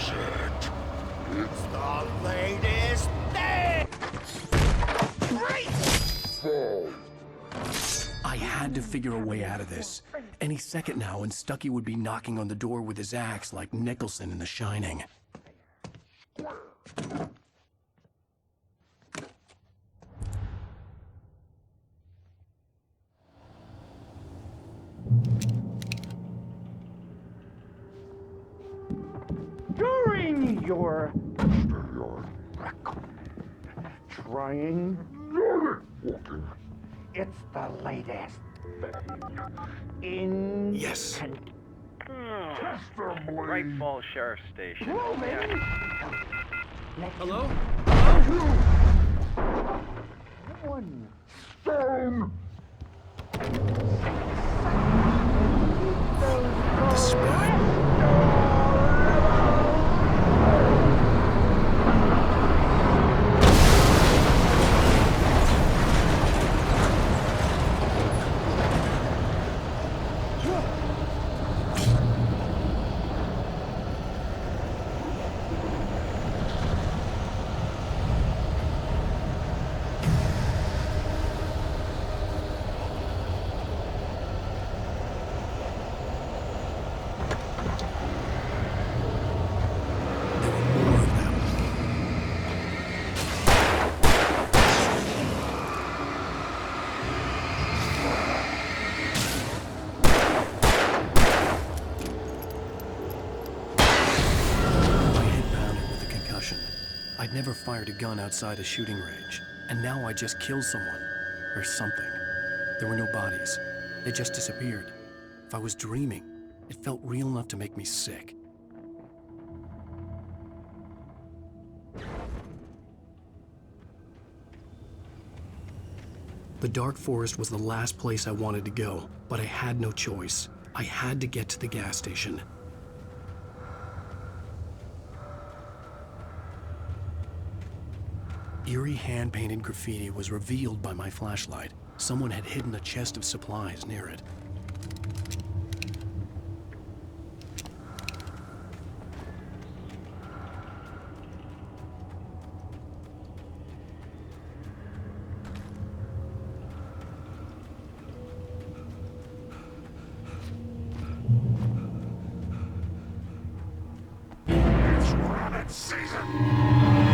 it. It's the latest thing! I had to figure a way out of this. Any second now, and Stucky would be knocking on the door with his axe like Nicholson in The Shining. During your trying, it's the latest in Yes. Great Falls Sheriff Station. Hello? One Stone! The spy. I'd never fired a gun outside a shooting range, and now I just killed someone. Or something. There were no bodies. They just disappeared. If I was dreaming, it felt real enough to make me sick. The dark forest was the last place I wanted to go, but I had no choice. I had to get to the gas station. Eerie hand-painted graffiti was revealed by my flashlight. Someone had hidden a chest of supplies near it. It's rabbit season!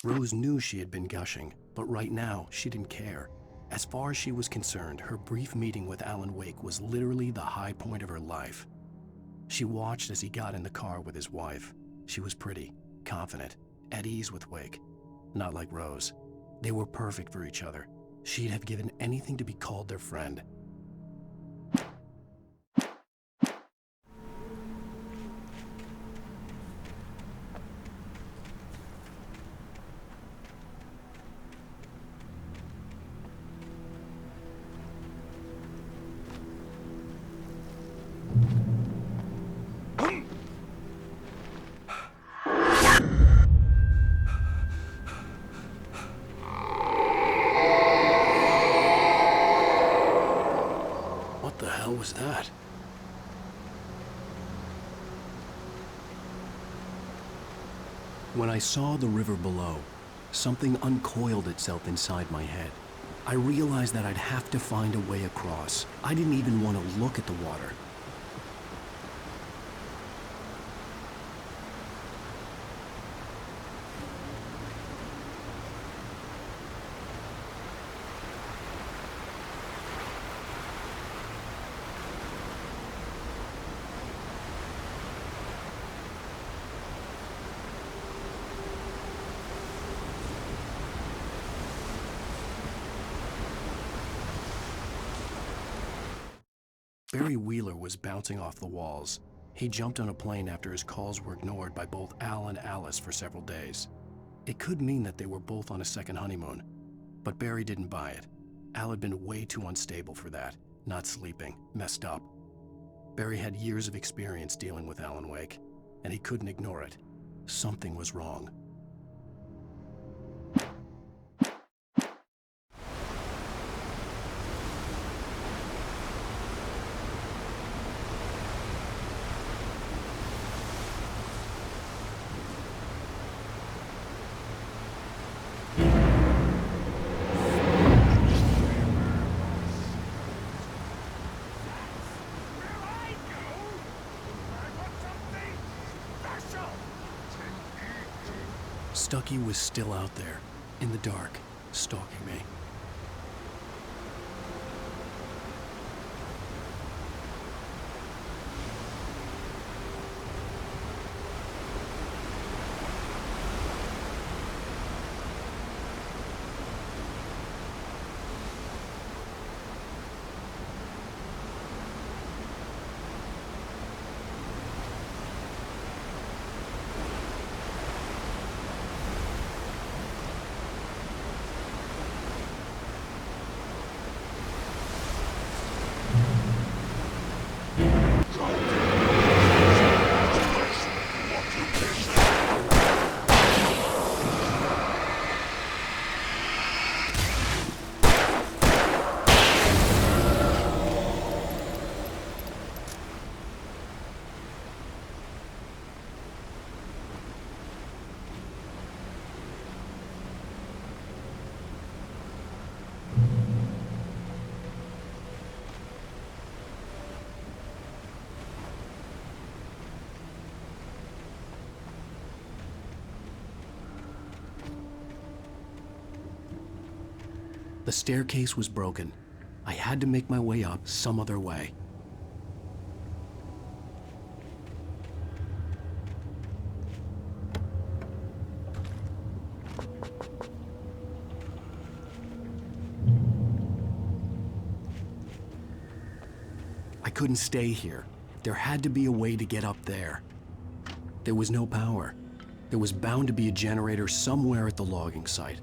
Rose knew she had been gushing, but right now, she didn't care. As far as she was concerned, her brief meeting with Alan Wake was literally the high point of her life. She watched as he got in the car with his wife. She was pretty, confident, at ease with Wake. Not like Rose. They were perfect for each other. She'd have given anything to be called their friend. What the hell was that? When I saw the river below, something uncoiled itself inside my head. I realized that I'd have to find a way across. I didn't even want to look at the water. Barry Wheeler was bouncing off the walls. He jumped on a plane after his calls were ignored by both Al and Alice for several days. It could mean that they were both on a second honeymoon, but Barry didn't buy it. Al had been way too unstable for that, not sleeping, messed up. Barry had years of experience dealing with Alan Wake, and he couldn't ignore it. Something was wrong. Stucky was still out there, in the dark, stalking me. The staircase was broken. I had to make my way up some other way. I couldn't stay here. There had to be a way to get up there. There was no power. There was bound to be a generator somewhere at the logging site.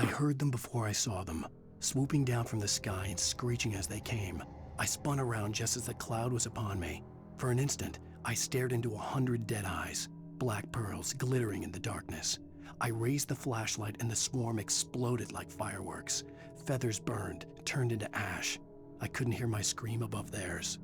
I heard them before I saw them, swooping down from the sky and screeching as they came. I spun around just as the cloud was upon me. For an instant, I stared into 100 dead eyes, black pearls glittering in the darkness. I raised the flashlight and the swarm exploded like fireworks. Feathers burned, turned into ash. I couldn't hear my scream above theirs.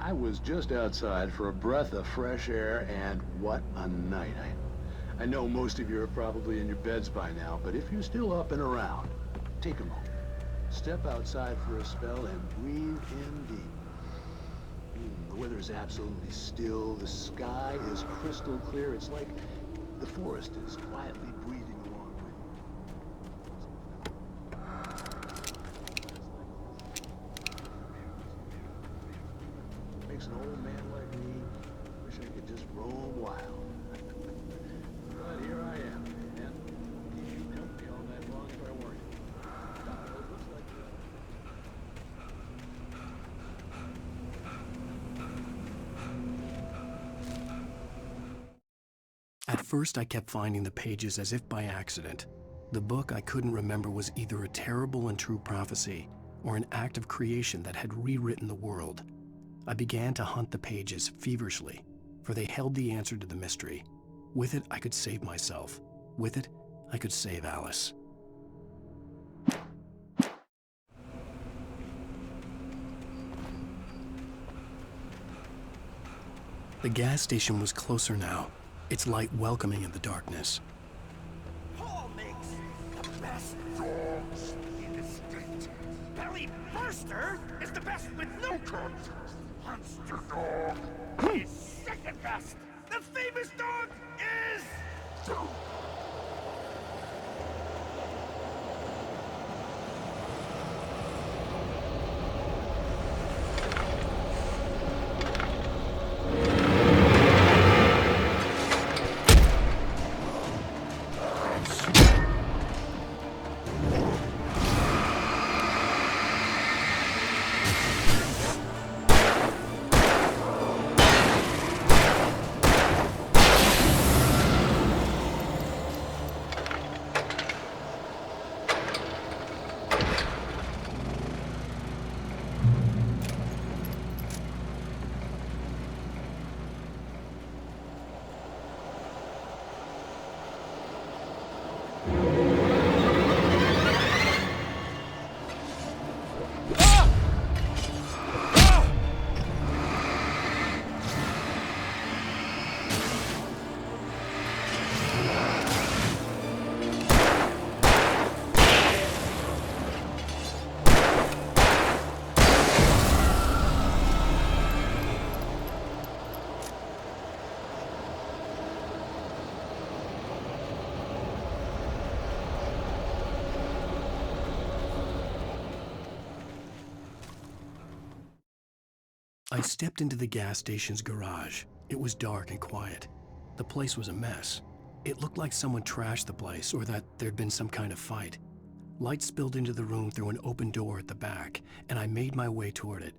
I was just outside for a breath of fresh air, and what a night. I know most of you are probably in your beds by now, but if you're still up and around, take a moment. Step outside for a spell and breathe in deep. The weather is absolutely still. The sky is crystal clear. It's like the forest is quietly breathing along with you. Makes an old man like me wish I could just roam wild. But here I am, and keep you company all night long if I weren't. It looks like At first, I kept finding the pages as if by accident. The book I couldn't remember was either a terrible and true prophecy or an act of creation that had rewritten the world. I began to hunt the pages feverishly, for they held the answer to the mystery. With it, I could save myself. With it, I could save Alice. The gas station was closer now, its light welcoming in the darkness. Paul makes the best dogs in the state. Belly Burster is the best with no contest. Monster Dog is second best. The famous dog is... I stepped into the gas station's garage. It was dark and quiet. The place was a mess. It looked like someone trashed the place or that there'd been some kind of fight. Light spilled into the room through an open door at the back, and I made my way toward it.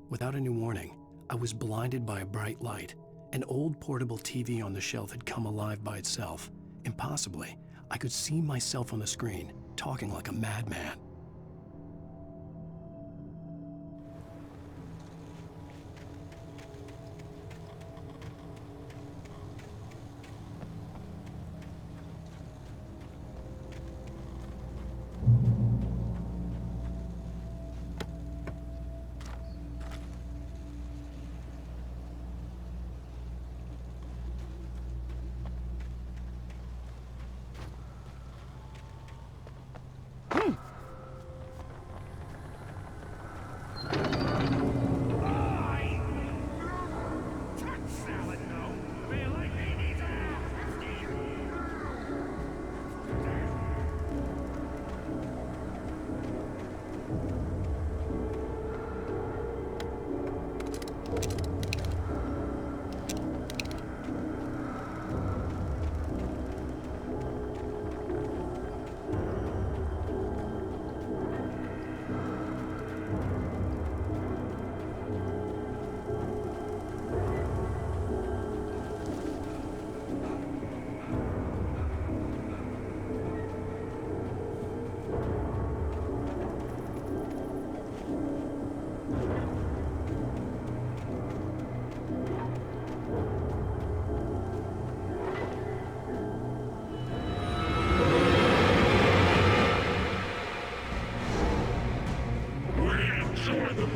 Without any warning, I was blinded by a bright light. An old portable TV on the shelf had come alive by itself. Impossibly, I could see myself on the screen, talking like a madman.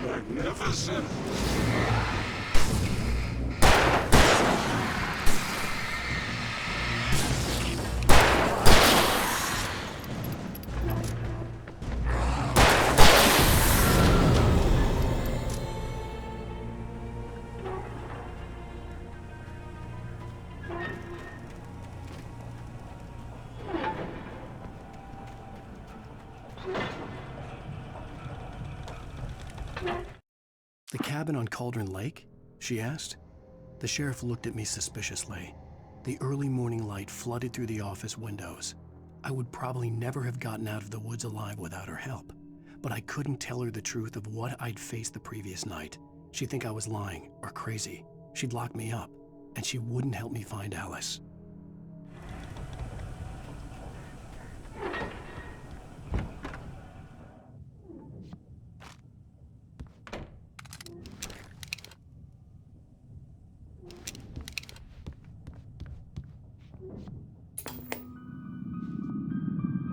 Magnificent! "The cabin on Cauldron Lake?" she asked. The sheriff looked at me suspiciously. The early morning light flooded through the office windows. I would probably never have gotten out of the woods alive without her help, but I couldn't tell her the truth of what I'd faced the previous night. She'd think I was lying or crazy. She'd lock me up, and she wouldn't help me find Alice.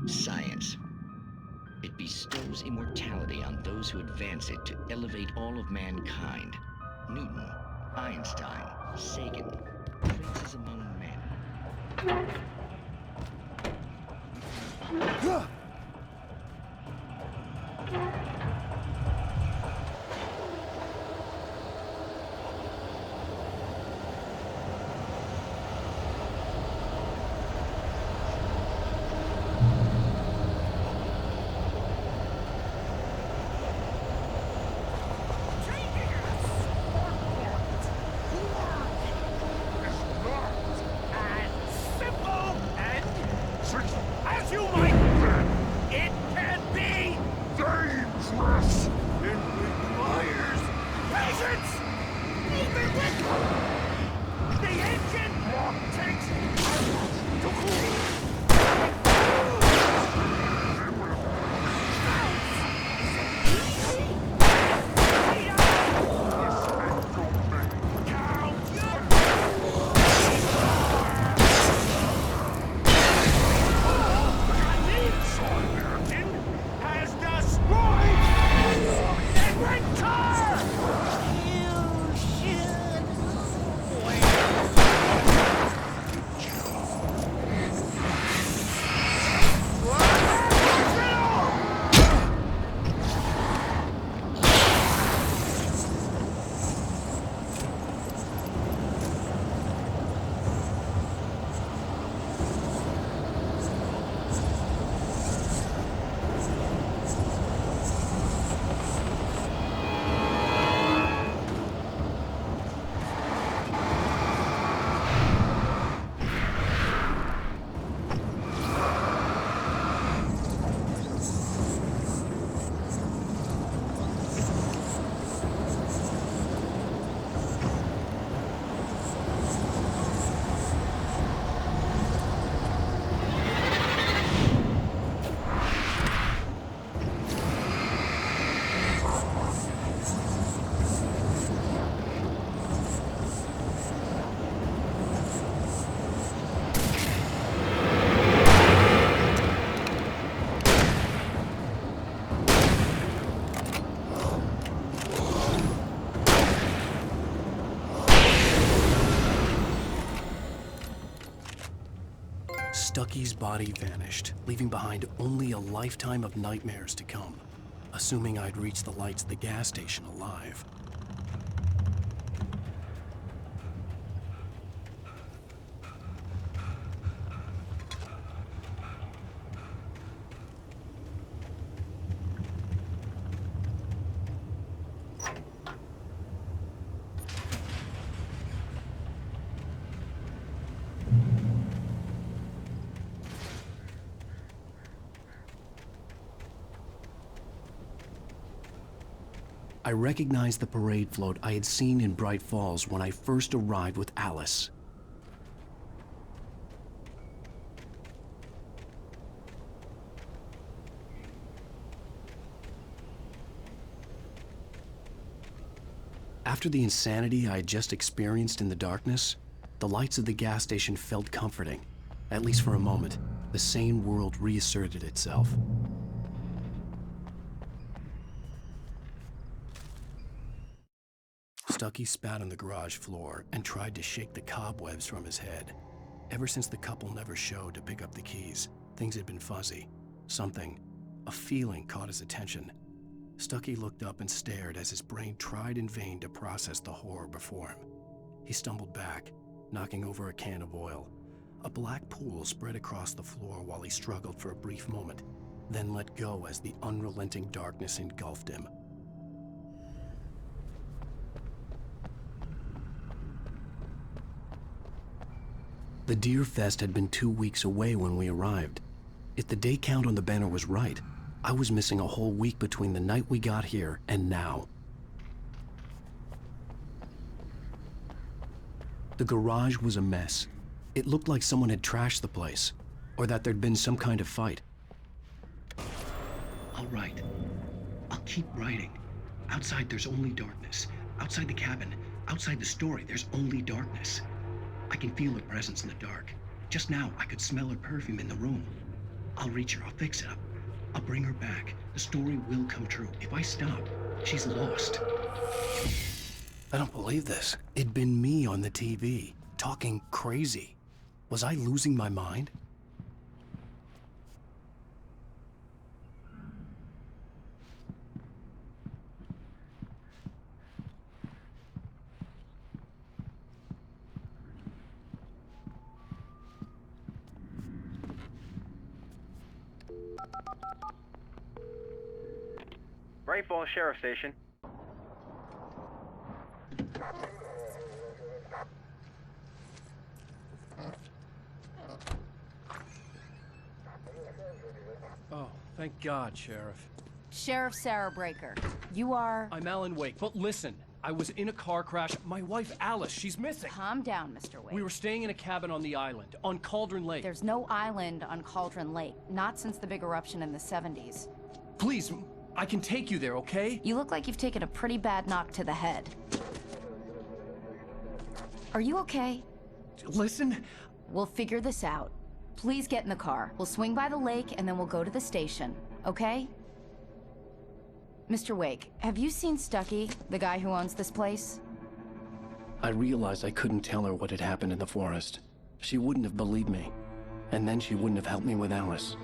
Science. It bestows immortality on those who advance it to elevate all of mankind. Newton, Einstein, Sagan, princes among men. As you might think, it can be dangerous. It requires patience. Even with the engine takes hours to cool. Has destroyed every car! You should Stucky's body vanished, leaving behind only a lifetime of nightmares to come, assuming I'd reached the lights of the gas station alive. I recognized the parade float I had seen in Bright Falls when I first arrived with Alice. After the insanity I had just experienced in the darkness, the lights of the gas station felt comforting. At least for a moment, the sane world reasserted itself. Stucky spat on the garage floor and tried to shake the cobwebs from his head. Ever since the couple never showed to pick up the keys, things had been fuzzy. Something, a feeling, caught his attention. Stucky looked up and stared as his brain tried in vain to process the horror before him. He stumbled back, knocking over a can of oil. A black pool spread across the floor while he struggled for a brief moment, then let go as the unrelenting darkness engulfed him. The Deer Fest had been 2 weeks away when we arrived. If the day count on the banner was right, I was missing a whole week between the night we got here and now. The garage was a mess. It looked like someone had trashed the place, or that there'd been some kind of fight. I'll write. I'll keep writing. Outside, there's only darkness. Outside the cabin, outside the story, there's only darkness. I can feel her presence in the dark. Just now, I could smell her perfume in the room. I'll reach her, I'll fix it up. I'll bring her back. The story will come true. If I stop, she's lost. I don't believe this. It'd been me on the TV, talking crazy. Was I losing my mind? Bright Falls Sheriff Station. Oh, thank God, Sheriff. Sheriff Sarah Breaker. You are... I'm Alan Wake, but listen. I was in a car crash. My wife, Alice, she's missing. Calm down, Mr. Wake. We were staying in a cabin on the island, on Cauldron Lake. There's no island on Cauldron Lake. Not since the big eruption in the 70s. Please, I can take you there, okay? You look like you've taken a pretty bad knock to the head. Are you okay? Listen. We'll figure this out. Please get in the car. We'll swing by the lake and then we'll go to the station, okay? Mr. Wake, have you seen Stucky, the guy who owns this place? I realized I couldn't tell her what had happened in the forest. She wouldn't have believed me. And then she wouldn't have helped me with Alice.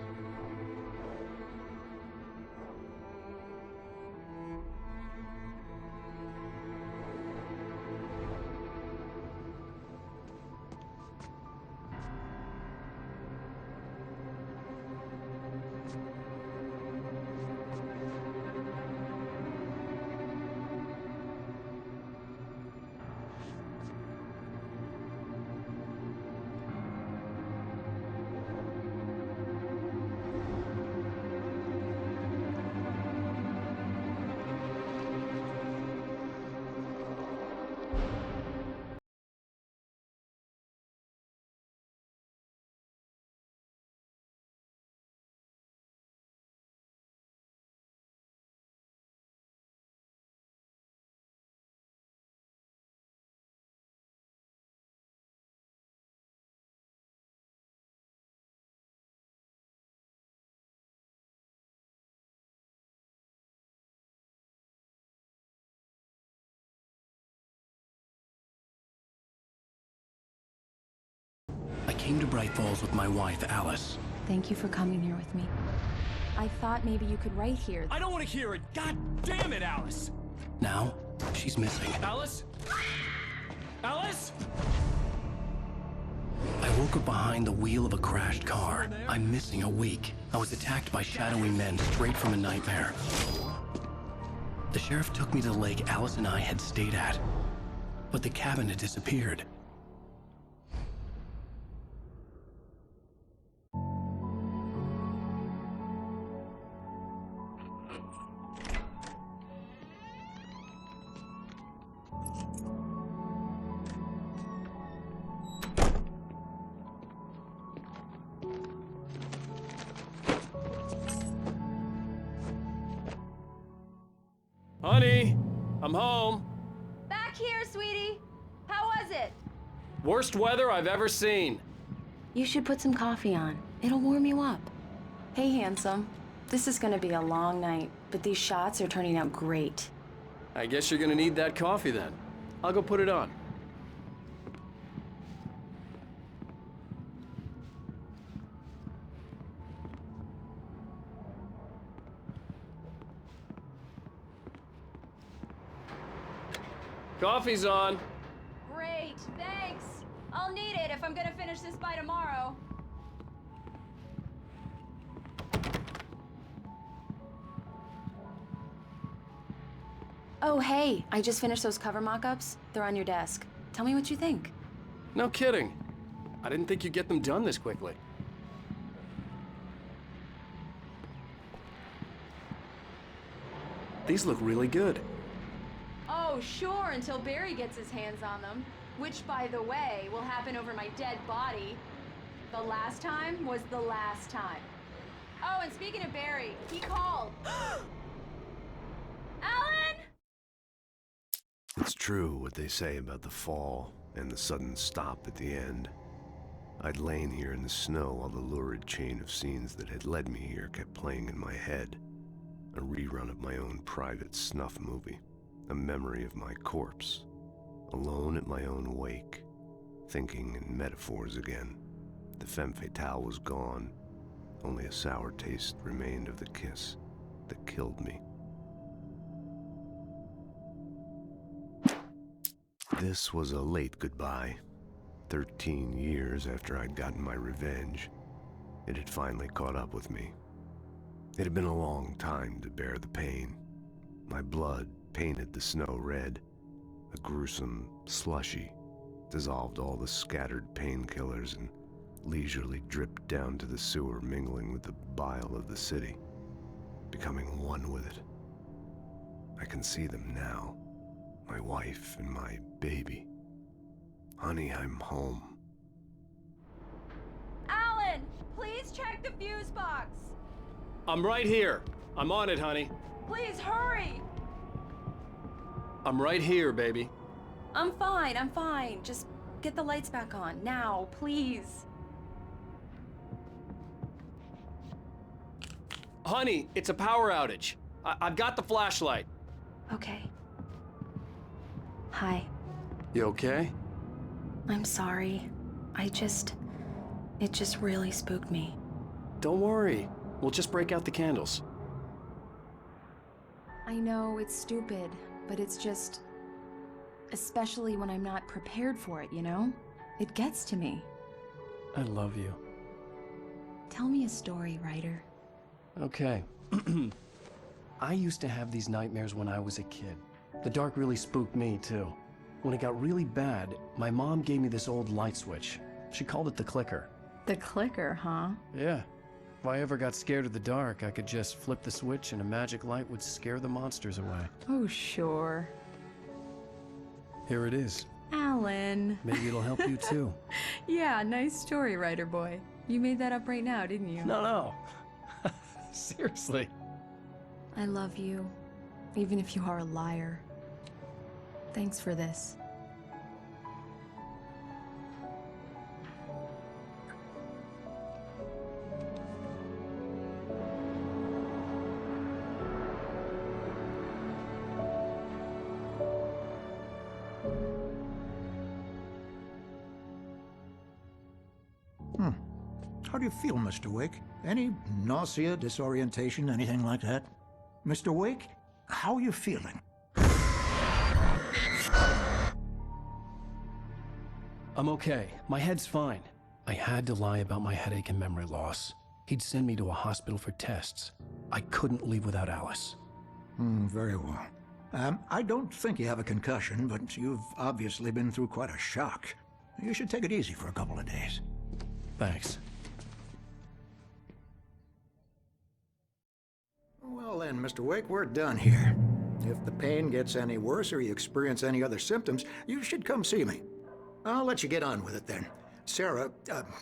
I came to Bright Falls with my wife, Alice. Thank you for coming here with me. I thought maybe you could write here. I don't want to hear it! God damn it, Alice! Now, she's missing. Alice? Alice? I woke up behind the wheel of a crashed car. I'm missing a week. I was attacked by shadowy men straight from a nightmare. The sheriff took me to the lake Alice and I had stayed at. But the cabin had disappeared. Honey, I'm home. Back here, sweetie. How was it? Worst weather I've ever seen. You should put some coffee on. It'll warm you up. Hey, handsome. This is gonna be a long night, but these shots are turning out great. I guess you're gonna need that coffee then. I'll go put it on. Coffee's on. Great, thanks. I'll need it if I'm gonna finish this by tomorrow. Oh, hey, I just finished those cover mock-ups. They're on your desk. Tell me what you think. No kidding. I didn't think you'd get them done this quickly. These look really good. Oh, sure, until Barry gets his hands on them. Which, by the way, will happen over my dead body. The last time was the last time. Oh, and speaking of Barry, he called. Alan! It's true what they say about the fall and the sudden stop at the end. I'd lain here in the snow while the lurid chain of scenes that had led me here kept playing in my head. A rerun of my own private snuff movie. A memory of my corpse. Alone at my own wake. Thinking in metaphors again. The femme fatale was gone. Only a sour taste remained of the kiss that killed me. This was a late goodbye. 13 years after I'd gotten my revenge, it had finally caught up with me. It had been a long time to bear the pain. My blood painted the snow red. A gruesome slushy dissolved all the scattered painkillers and leisurely dripped down to the sewer, mingling with the bile of the city, becoming one with it. I can see them now. My wife and my baby. Honey, I'm home. Alan, please check the fuse box. I'm right here. I'm on it, honey. Please hurry. I'm right here, baby. I'm fine. Just get the lights back on, now, please. Honey, it's a power outage. I've got the flashlight. Okay. Hi. You okay? I'm sorry. It just really spooked me. Don't worry. We'll just break out the candles. I know it's stupid, but it's just... especially when I'm not prepared for it, you know? It gets to me. I love you. Tell me a story, writer. Okay. I used to have these nightmares when I was a kid. The dark really spooked me, too. When it got really bad, my mom gave me this old light switch. She called it the clicker. The clicker, huh? Yeah. If I ever got scared of the dark, I could just flip the switch and a magic light would scare the monsters away. Oh, sure. Here it is. Alan. Maybe it'll help you, too. Yeah, nice story, writer boy. You made that up right now, didn't you? No. Seriously. I love you, even if you are a liar. Thanks for this. How do you feel, Mr. Wake? Any nausea, disorientation, anything like that? Mr. Wake, how are you feeling? I'm okay. My head's fine. I had to lie about my headache and memory loss. He'd send me to a hospital for tests. I couldn't leave without Alice. Very well. I don't think you have a concussion, but you've obviously been through quite a shock. You should take it easy for a couple of days. Thanks. Well then, Mr. Wake, we're done here. If the pain gets any worse or you experience any other symptoms, you should come see me. I'll let you get on with it then. Sarah,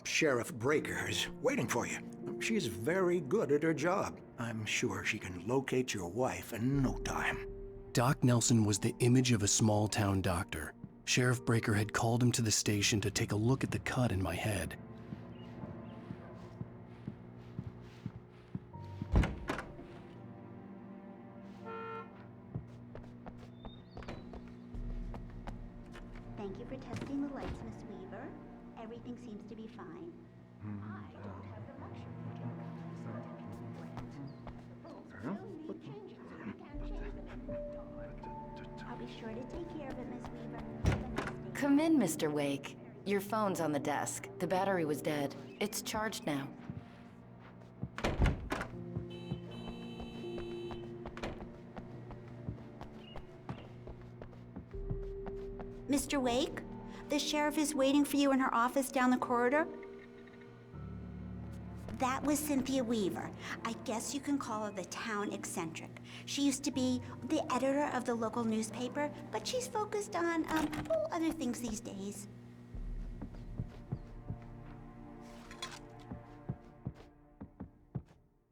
Sheriff Breaker, is waiting for you. She's very good at her job. I'm sure she can locate your wife in no time. Doc Nelson was the image of a small-town doctor. Sheriff Breaker had called him to the station to take a look at the cut in my head. Thank you for testing the lights, Miss Weaver. Everything seems to be fine. I don't have the luxury of getting the rules will need changes, and you can't change them in the dark. I'll be sure to take care of it, Miss Weaver. Have a nice day. Come in, Mr. Wake. Your phone's on the desk. The battery was dead. It's charged now. Mr. Wake, The sheriff is waiting for you in her office down the corridor. That was Cynthia Weaver. I guess you can call her the town eccentric. She used to be the editor of the local newspaper, but she's focused on, other things these days.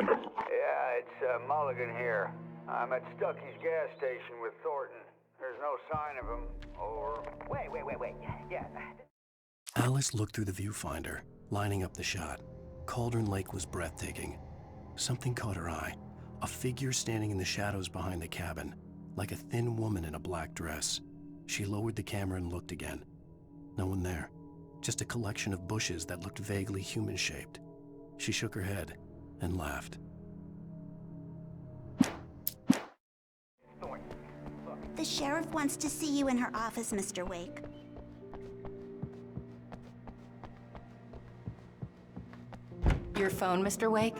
Yeah, it's Mulligan here. I'm at Stucky's gas station with Thornton. There's no sign of him, or... Wait. Yeah. Alice looked through the viewfinder, lining up the shot. Cauldron Lake was breathtaking. Something caught her eye. A figure standing in the shadows behind the cabin, like a thin woman in a black dress. She lowered the camera and looked again. No one there. Just a collection of bushes that looked vaguely human-shaped. She shook her head and laughed. The sheriff wants to see you in her office, Mr. Wake. Your phone, Mr. Wake?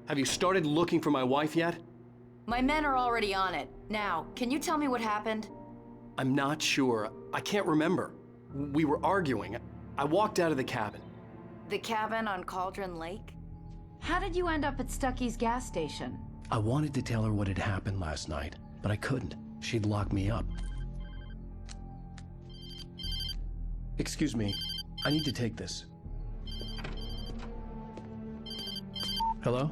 Have you started looking for my wife yet? My men are already on it. Now, can you tell me what happened? I'm not sure. I can't remember. We were arguing. I walked out of the cabin. The cabin on Cauldron Lake? How did you end up at Stucky's gas station? I wanted to tell her what had happened last night, but I couldn't. She'd lock me up. Excuse me. I need to take this. Hello?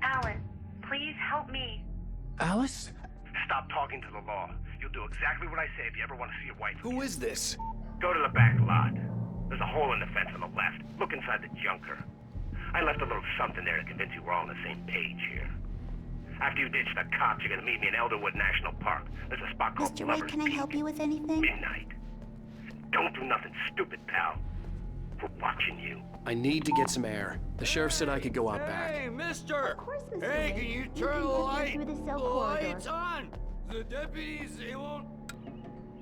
Alan, please help me. Alice? Stop talking to the law. You'll do exactly what I say if you ever want to see your wife. Who is this? Go to the back lot. There's a hole in the fence on the left. Look inside the junker. I left a little something there to convince you we're all on the same page here. After you ditch the cops, you're gonna meet me in Elderwood National Park. There's a spot called Mr. Lover's Wake, can I Peak. help you with anything? Midnight. Don't do nothing stupid, pal. We're watching you. I need to get some air. The sheriff said I could go out back. Hey, mister! Of course, Mr. Hey, Wake. can you can turn the get her light? through the cell The corridor. light's on! The deputies, they won't...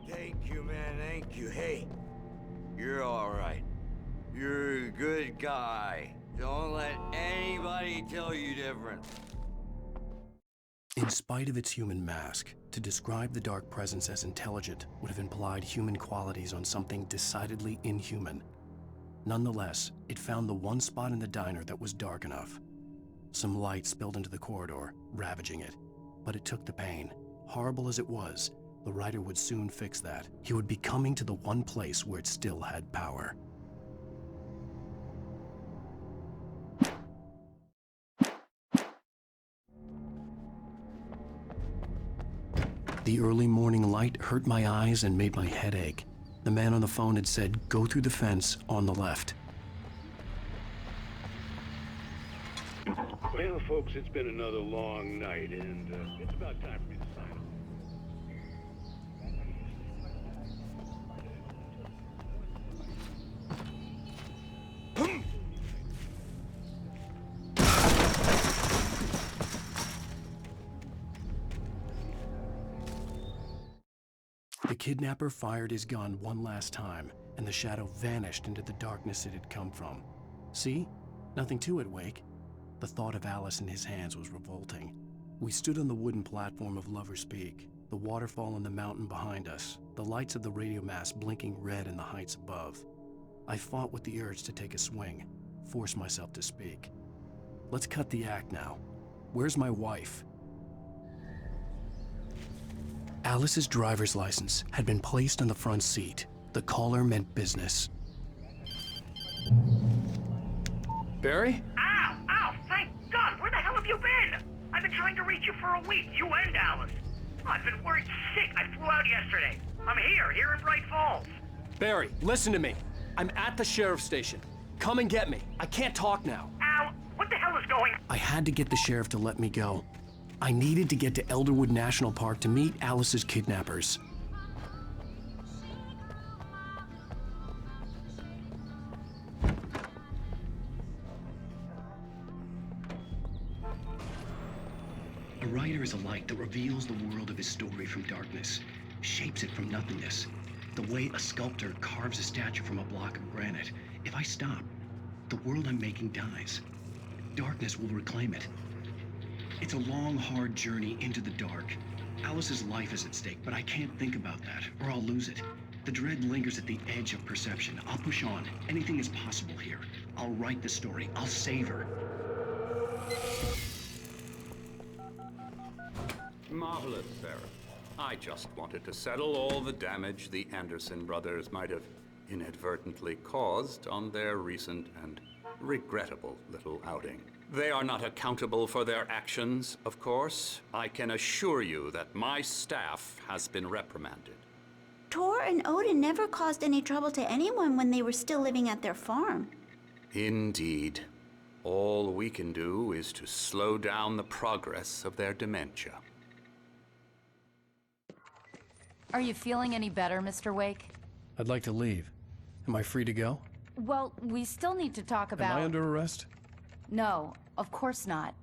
Thank you, man, thank you. Hey, you're all right. You're a good guy. Don't let anybody tell you different. In spite of its human mask, to describe the dark presence as intelligent would have implied human qualities on something decidedly inhuman. Nonetheless, it found the one spot in the diner that was dark enough. Some light spilled into the corridor, ravaging it. But it took the pain. Horrible as it was, the writer would soon fix that. He would be coming to the one place where it still had power. The early morning light hurt my eyes and made my head ache. The man on the phone had said, "Go through the fence on the left." Well, folks, it's been another long night, and it's about time for me to sign off. The kidnapper fired his gun one last time, and the shadow vanished into the darkness it had come from. See? Nothing to it, Wake. The thought of Alice in his hands was revolting. We stood on the wooden platform of Lover's Peak, the waterfall on the mountain behind us, the lights of the radio mast blinking red in the heights above. I fought with the urge to take a swing, force myself to speak. Let's cut the act now. Where's my wife? Alice's driver's license had been placed on the front seat. The caller meant business. Barry? Ow! Thank God! Where the hell have you been? I've been trying to reach you for a week, you and Alice. I've been worried sick. I flew out yesterday. I'm here in Bright Falls. Barry, listen to me. I'm at the sheriff's station. Come and get me. I can't talk now. Al, what the hell is going on? I had to get the sheriff to let me go. I needed to get to Elderwood National Park to meet Alice's kidnappers. A writer is a light that reveals the world of his story from darkness, shapes it from nothingness. The way a sculptor carves a statue from a block of granite. If I stop, the world I'm making dies. Darkness will reclaim it. It's a long, hard journey into the dark. Alice's life is at stake, but I can't think about that, or I'll lose it. The dread lingers at the edge of perception. I'll push on. Anything is possible here. I'll write the story. I'll save her. Marvelous, Sarah. I just wanted to settle all the damage the Anderson brothers might have inadvertently caused on their recent and regrettable little outing. They are not accountable for their actions, of course. I can assure you that my staff has been reprimanded. Tor and Odin never caused any trouble to anyone when they were still living at their farm. Indeed. All we can do is to slow down the progress of their dementia. Are you feeling any better, Mr. Wake? I'd like to leave. Am I free to go? Well, we still need to talk about... Am I under arrest? No, of course not.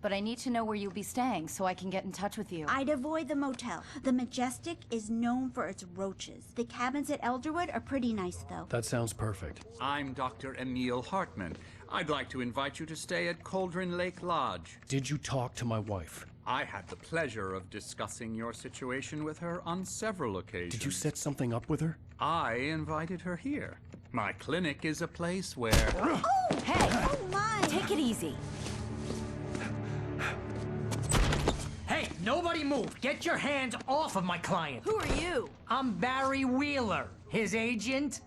But I need to know where you'll be staying so I can get in touch with you. I'd avoid the motel. The Majestic is known for its roaches. The cabins at Elderwood are pretty nice, though. That sounds perfect. I'm Dr. Emil Hartman. I'd like to invite you to stay at Cauldron Lake Lodge. Did you talk to my wife? I had the pleasure of discussing your situation with her on several occasions. Did you set something up with her? I invited her here. My clinic is a place where... Oh! Hey! Oh, my! Take it easy. Hey, nobody move! Get your hands off of my client! Who are you? I'm Barry Wheeler, his agent.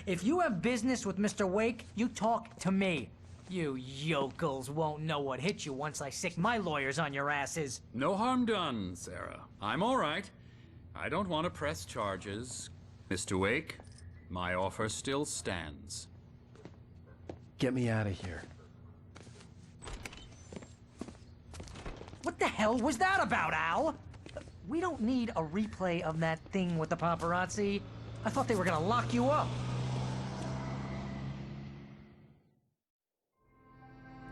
If you have business with Mr. Wake, you talk to me. You yokels won't know what hit you once I sick my lawyers on your asses. No harm done, Sarah. I'm all right. I don't want to press charges. Mr. Wake, my offer still stands. Get me out of here. What the hell was that about, Al? We don't need a replay of that thing with the paparazzi. I thought they were gonna lock you up.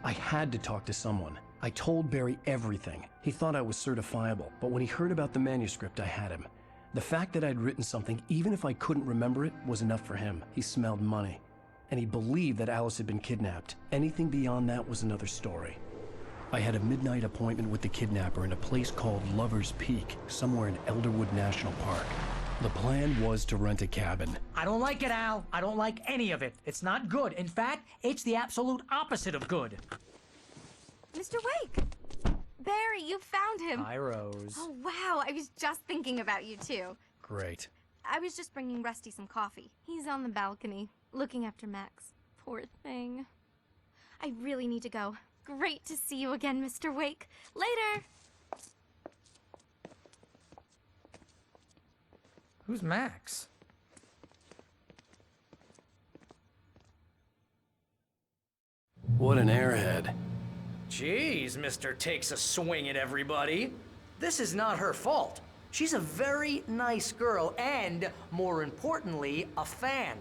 I had to talk to someone. I told Barry everything. He thought I was certifiable, but when he heard about the manuscript, I had him. The fact that I'd written something, even if I couldn't remember it, was enough for him. He smelled money. And he believed that Alice had been kidnapped. Anything beyond that was another story. I had a midnight appointment with the kidnapper in a place called Lover's Peak, somewhere in Elderwood National Park. The plan was to rent a cabin. I don't like it, Al. I don't like any of it. It's not good. In fact, it's the absolute opposite of good. Mr. Wake! Barry, you found him. Hi, Rose. Oh, wow. I was just thinking about you, too. Great. I was just bringing Rusty some coffee. He's on the balcony, looking after Max. Poor thing. I really need to go. Great to see you again, Mr. Wake. Later! Who's Max? What an airhead. Jeez, Mr. Takes a swing at everybody. This is not her fault. She's a very nice girl and, more importantly, a fan.